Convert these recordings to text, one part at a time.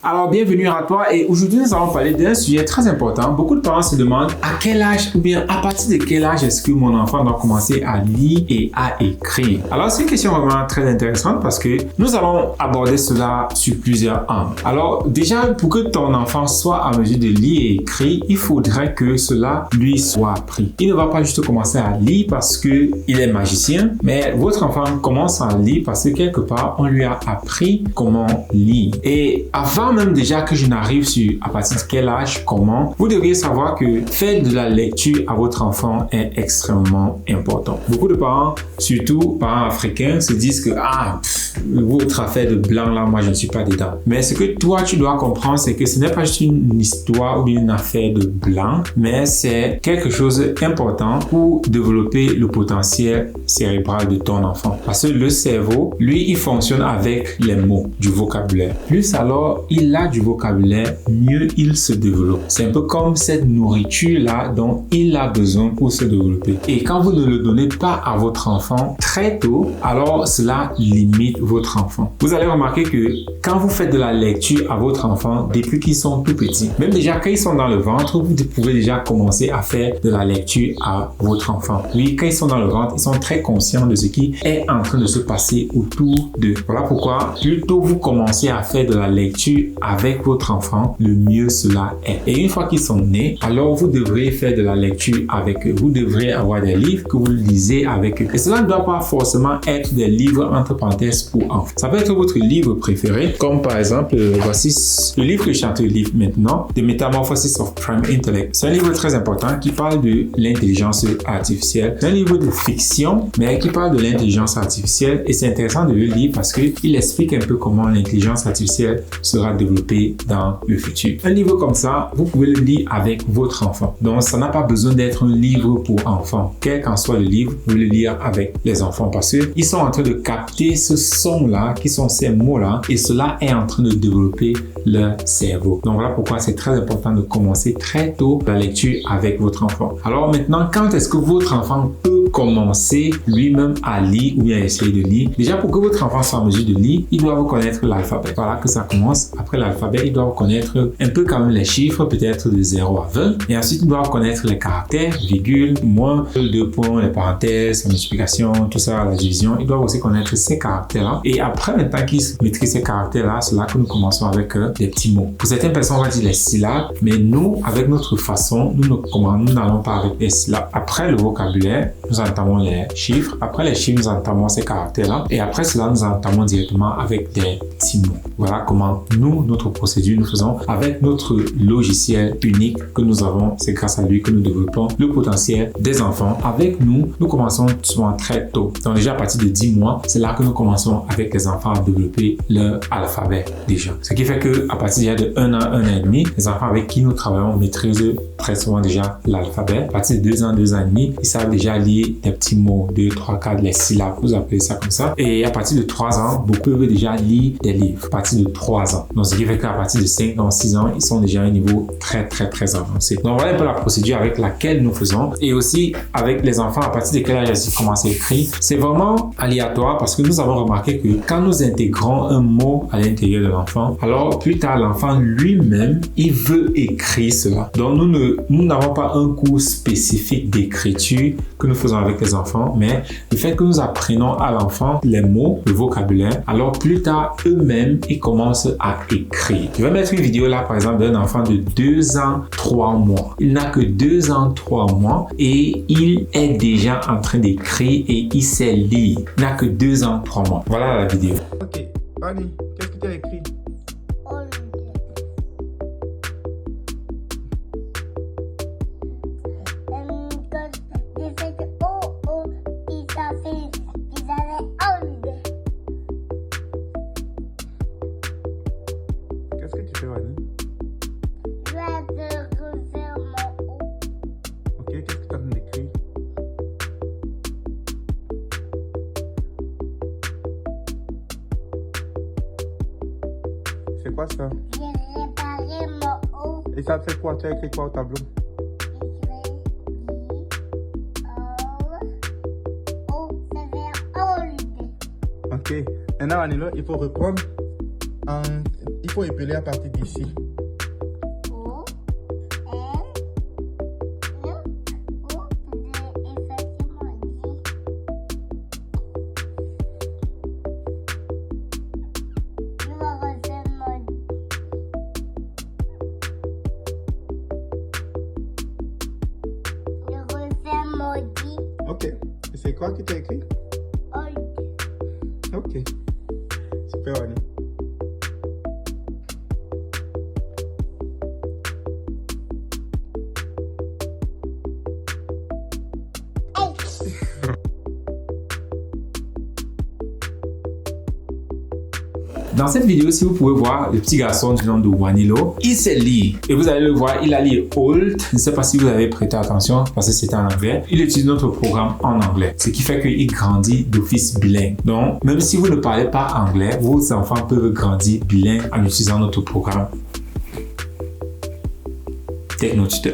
Alors, bienvenue à toi et aujourd'hui, nous allons parler d'un sujet très important. Beaucoup de parents se demandent à quel âge ou bien à partir de quel âge est-ce que mon enfant doit commencer à lire et à écrire. Alors, c'est une question vraiment très intéressante parce que nous allons aborder cela sur plusieurs angles. Alors, déjà, pour que ton enfant soit à mesure de lire et écrire, il faudrait que cela lui soit appris. Il ne va pas juste commencer à lire parce qu'il est magicien, mais votre enfant commence à lire parce que quelque part, on lui a appris comment lire. Et avant même déjà que je n'arrive sur à partir de quel âge, comment, vous devriez savoir que faire de la lecture à votre enfant est extrêmement important. Beaucoup de parents, surtout parents africains, se disent que votre affaire de blanc là, moi je ne suis pas dedans. Mais ce que toi tu dois comprendre, c'est que ce n'est pas juste une histoire ou une affaire de blanc, mais c'est quelque chose d'important pour développer le potentiel cérébral de ton enfant. Parce que le cerveau, lui, il fonctionne avec les mots, du vocabulaire. Plus alors, il a du vocabulaire, mieux il se développe. C'est un peu comme cette nourriture-là dont il a besoin pour se développer. Et quand vous ne le donnez pas à votre enfant très tôt, alors cela limite votre enfant. Vous allez remarquer que quand vous faites de la lecture à votre enfant, depuis qu'ils sont tout petits, même déjà quand ils sont dans le ventre, vous pouvez déjà commencer à faire de la lecture à votre enfant. Oui, quand ils sont dans le ventre, ils sont très conscients de ce qui est en train de se passer autour d'eux. Voilà pourquoi, plus tôt vous commencez à faire de la lecture avec votre enfant, le mieux cela est. Et une fois qu'ils sont nés, alors vous devrez faire de la lecture avec eux. Vous devrez avoir des livres que vous lisez avec eux. Et cela ne doit pas forcément être des livres entre parenthèses pour enfants. Ça peut être votre livre préféré, comme par exemple, voici le livre que je suis en train de lire maintenant, The Metamorphosis of Prime Intellect. C'est un livre très important qui parle de l'intelligence artificielle. C'est un livre de fiction, mais qui parle de l'intelligence artificielle et c'est intéressant de le lire parce qu'il explique un peu comment l'intelligence artificielle sera développée dans le futur. Un livre comme ça, vous pouvez le lire avec votre enfant. Donc, ça n'a pas besoin d'être un livre pour enfants. Quel qu'en soit le livre, vous le lire avec les enfants parce qu'ils sont en train de capter ce son-là, qui sont ces mots-là, et cela est en train de développer leur cerveau. Donc, voilà pourquoi c'est très important de commencer très tôt la lecture avec votre enfant. Alors maintenant, quand est-ce que votre enfant peut commencer lui-même à lire ou bien essayer de lire? Déjà, pour que votre enfant soit en mesure de lire, il doit vous connaître l'alphabet. Voilà que ça commence. Après l'alphabet, il doit vous connaître un peu quand même les chiffres, peut-être de 0 à 20. Et ensuite, il doit vous connaître les caractères, virgule, moins, deux points, les parenthèses, la multiplication, tout ça, la division. Il doit aussi connaître ces caractères-là. Et après, maintenant qu'il maîtrise ces caractères-là, c'est là que nous commençons avec des petits mots. Pour certaines personnes, on va dire les syllabes, mais nous, avec notre façon, nous n'allons pas avec les syllabes. Après le vocabulaire, nous entamons les chiffres. Après les chiffres, nous entamons ces caractères-là. Et après cela, nous entamons directement avec des petits mots. Voilà comment nous, notre procédure, nous faisons avec notre logiciel unique que nous avons. C'est grâce à lui que nous développons le potentiel des enfants. Avec nous, nous commençons souvent très tôt. Donc déjà à partir de 10 mois, c'est là que nous commençons avec les enfants à développer leur alphabet déjà. Ce qui fait que à partir de 1 an, 1 an et demi, les enfants avec qui nous travaillons maîtrisent très souvent déjà l'alphabet. À partir de 2 ans, 2 ans et demi, ils savent déjà lire des petits mots, 2, 3, 4, les syllabes, vous appelez ça comme ça. Et à partir de 3 ans, beaucoup peuvent déjà lire des livres. À partir de 3 ans. Donc ce qui fait qu'à partir de 5 ans, 6 ans, ils sont déjà à un niveau très avancé. Donc voilà un peu la procédure avec laquelle nous faisons. Et aussi avec les enfants, à partir de quel âge ils commencent à écrire, c'est vraiment aléatoire parce que nous avons remarqué que quand nous intégrons un mot à l'intérieur de l'enfant, alors plus tard l'enfant lui-même, il veut écrire cela. Donc nous n'avons pas un cours spécifique d'écriture que nous faisons avec les enfants, mais le fait que nous apprenons à l'enfant les mots, le vocabulaire, alors plus tard eux-mêmes, ils commencent à écrire. Je vais mettre une vidéo là par exemple d'un enfant de 2 ans, 3 mois. Il n'a que 2 ans, 3 mois et il est déjà en train d'écrire et il sait lire. Il n'a que 2 ans, 3 mois. Voilà la vidéo. Ok, Annie, qu'est-ce que tu as écrit? Qu'est-ce que tu fais, Annie? Je vais refaire mon haut. Ok, qu'est-ce que tu es en train d'écrire? C'est quoi ça? J'ai réparé mon haut. Et ça fait quoi? Tu as écrit quoi au tableau? Ok, maintenant Annie, il faut reprendre Il faut épeler à partir d'ici. O, L, U, effectivement dit. Je vais refaire mon dit. Ok. Et c'est quoi que tu as écrit? Old. Ok. Super, Wani. Dans cette vidéo, si vous pouvez voir le petit garçon du nom de Wanilo, il sait lire. Et vous allez le voir, il a lu old. Je ne sais pas si vous avez prêté attention parce que c'était en anglais. Il utilise notre programme en anglais. Ce qui fait qu'il grandit d'office bilingue. Donc, même si vous ne parlez pas anglais, vos enfants peuvent grandir bilingue en utilisant notre programme TechnoTutor.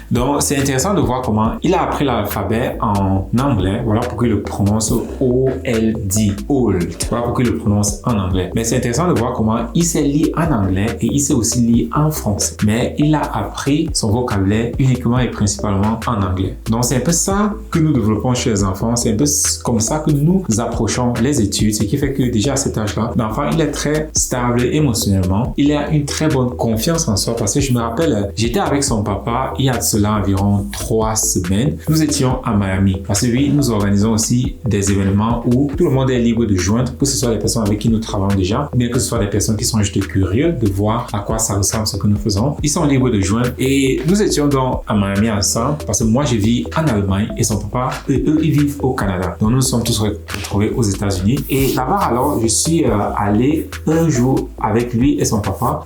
Donc, c'est intéressant de voir comment il a appris l'alphabet en anglais. Voilà pourquoi il le prononce O-L-D, old. Voilà pourquoi il le prononce en anglais. Mais c'est intéressant de voir comment il sait lire en anglais et il sait aussi lire en français. Mais il a appris son vocabulaire uniquement et principalement en anglais. Donc, c'est un peu ça que nous développons chez les enfants. C'est un peu comme ça que nous approchons les études. Ce qui fait que déjà à cet âge-là, l'enfant, il est très stable émotionnellement. Il a une très bonne confiance en soi parce que je me rappelle, j'étais avec son papa il y a de cela environ 3 semaines. Nous étions à Miami parce que oui, nous organisons aussi des événements où tout le monde est libre de joindre, que ce soit les personnes avec qui nous travaillons déjà, bien que ce soit des personnes qui sont juste curieuses de voir à quoi ça ressemble ce que nous faisons. Ils sont libres de joindre et nous étions donc à Miami ensemble parce que moi je vis en Allemagne et son papa, eux ils vivent au Canada. Donc nous sommes tous retrouvés aux États-Unis et là-bas alors je suis allé un jour avec lui et son papa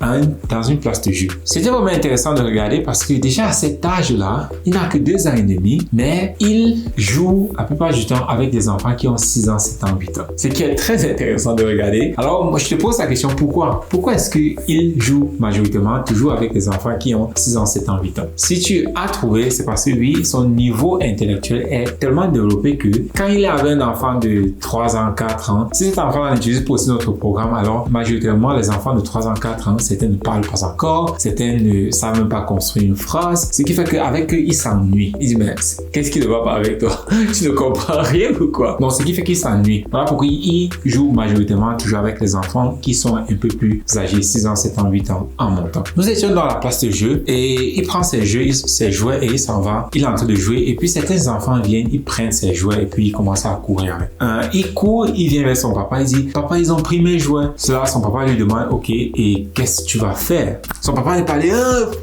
dans une place de jeu. C'était vraiment intéressant de regarder parce que déjà à cet âge-là, il n'a que 2 ans et demi, mais il joue la plupart du temps avec des enfants qui ont 6 ans, 7 ans, 8 ans. Ce qui est très intéressant de regarder. Alors, moi, je te pose la question, pourquoi? Pourquoi est-ce qu'il joue majoritairement toujours avec des enfants qui ont 6 ans, 7 ans, 8 ans? Si tu as trouvé, c'est parce que lui, son niveau intellectuel est tellement développé que quand il est avec un enfant de 3 ans, 4 ans, si cet enfant utilise pour aussi notre programme, alors majoritairement, les enfants de 3 ans, 4 ans, certains ne parlent pas encore, certains ne savent même pas construire une phrase, ce qui fait qu'avec eux, ils s'ennuient. Ils disent, mais qu'est-ce qui ne va pas avec toi? Tu ne comprends rien ou quoi? Donc, ce qui fait qu'ils s'ennuient. Voilà pourquoi ils jouent majoritairement toujours avec les enfants qui sont un peu plus âgés, 6 ans, 7 ans, 8 ans en montant. Nous étions dans la place de jeu et il prend ses jouets et il s'en va. Il est en train de jouer et puis certains enfants viennent, ils prennent ses jouets et puis ils commencent à courir avec. Il court, il vient vers son papa, il dit, papa, ils ont pris mes jouets. Cela, son papa lui demande, ok, et qu'est-ce que tu vas faire? Son papa lui parlait,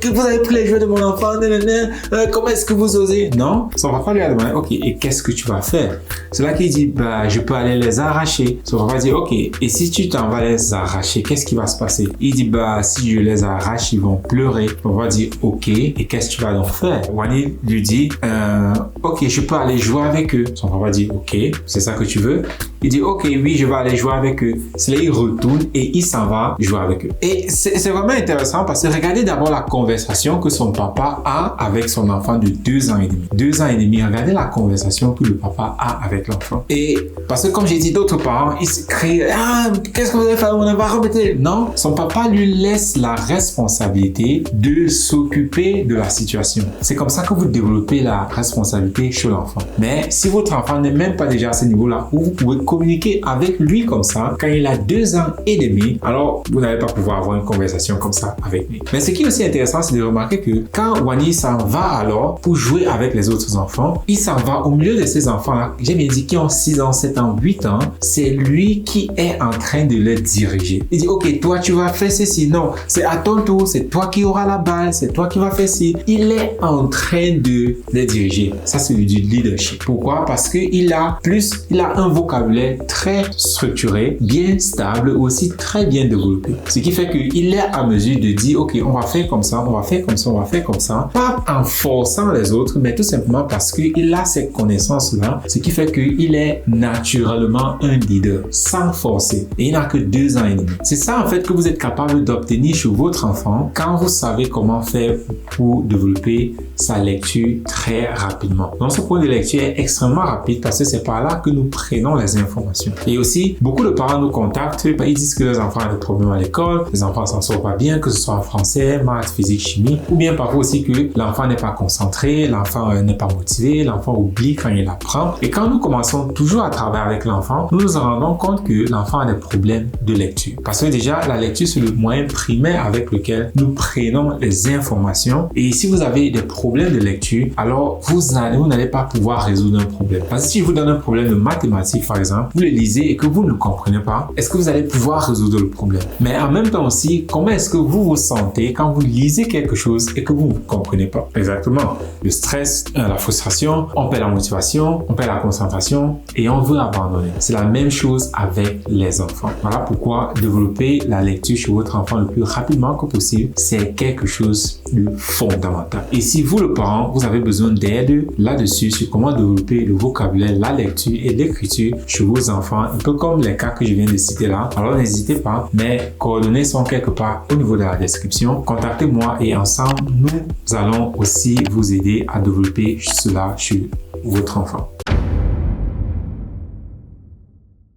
que vous avez pris les jouets de mon enfant, comment est-ce que vous osez? Non, son papa lui a demandé, ok, et qu'est-ce que tu vas faire? C'est là qu'il dit, bah, je peux aller les arracher. Son papa dit, ok, et si tu t'en vas les arracher, qu'est-ce qui va se passer? Il dit, bah, si je les arrache, ils vont pleurer. Son papa dit, ok, et qu'est-ce que tu vas donc faire? Wani lui dit, ok, je peux aller jouer avec eux. Son papa dit, ok, c'est ça que tu veux? Il dit, ok, oui, je vais aller jouer avec eux. C'est là, il retourne et il s'en va jouer avec eux. Et c'est vraiment intéressant parce que regardez d'abord la conversation que son papa a avec son enfant de 2 ans et demi. 2 ans et demi, regardez la conversation que le papa a avec l'enfant. Et parce que comme j'ai dit, d'autres parents, ils se crient, qu'est-ce que vous allez faire? On va remettre. Non, son papa lui laisse la responsabilité de s'occuper de la situation. C'est comme ça que vous développez la responsabilité chez l'enfant. Mais si votre enfant n'est même pas déjà à ce niveau-là, où vous pouvez communiquer avec lui comme ça, quand il a 2 ans et demi, alors vous n'allez pas pouvoir avoir une conversation comme ça avec lui. Mais ce qui est aussi intéressant, c'est de remarquer que quand Wani s'en va alors pour jouer avec les autres enfants, il s'en va au milieu de ces enfants-là, j'ai bien dit qui ont 6 ans, 7 ans, 8 ans, c'est lui qui est en train de les diriger. Il dit, ok, toi tu vas faire ceci, non, c'est à ton tour, c'est toi qui auras la balle, c'est toi qui vas faire ci. Il est en train de les diriger. Ça, c'est du leadership. Pourquoi? Parce qu'il a un vocabulaire très structuré, bien stable, aussi très bien développé. Ce qui fait qu'il est à mesure de dire, ok, on va faire comme ça, on va faire comme ça, on va faire comme ça, pas en forçant les autres, mais tout simplement parce qu'il a ces connaissances-là, ce qui fait qu'il est naturellement un leader, sans forcer. Et il n'a que 2 ans et demi. C'est ça, en fait, que vous êtes capable d'obtenir chez votre enfant quand vous savez comment faire pour développer sa lecture très rapidement. Donc, ce point de lecture est extrêmement rapide parce que c'est par là que nous prenons les informations. Et aussi, beaucoup de parents nous contactent, ils disent que leurs enfants ont des problèmes à l'école, les enfants s'en sortent pas bien, que ce soit en français, maths, physique, chimie, ou bien parfois aussi que l'enfant n'est pas concentré, l'enfant n'est pas motivé, l'enfant oublie quand il apprend. Et quand nous commençons toujours à travailler avec l'enfant, nous nous rendons compte que l'enfant a des problèmes de lecture. Parce que déjà, la lecture, c'est le moyen primaire avec lequel nous prenons les informations. Et si vous avez des problèmes de lecture, alors vous n'allez pas pouvoir résoudre un problème. Parce que si je vous donne un problème de mathématiques, par exemple, vous le lisez et que vous ne le comprenez pas, est-ce que vous allez pouvoir résoudre le problème? Mais en même temps aussi, comment est-ce que vous vous sentez quand vous lisez quelque chose et que vous ne comprenez pas? Exactement. Le stress, la frustration, on perd la motivation, on perd la concentration et on veut abandonner. C'est la même chose avec les enfants. Voilà pourquoi développer la lecture chez votre enfant le plus rapidement que possible, c'est quelque chose de fondamental. Et si vous, le parent, vous avez besoin d'aide là-dessus sur comment développer le vocabulaire, la lecture et l'écriture chez vos enfants, un peu comme les cas que je viens de citer là, alors n'hésitez pas. Mes coordonnées sont quelque part au niveau de la description. Contactez-moi et ensemble, nous allons aussi vous aider à développer cela chez votre enfant.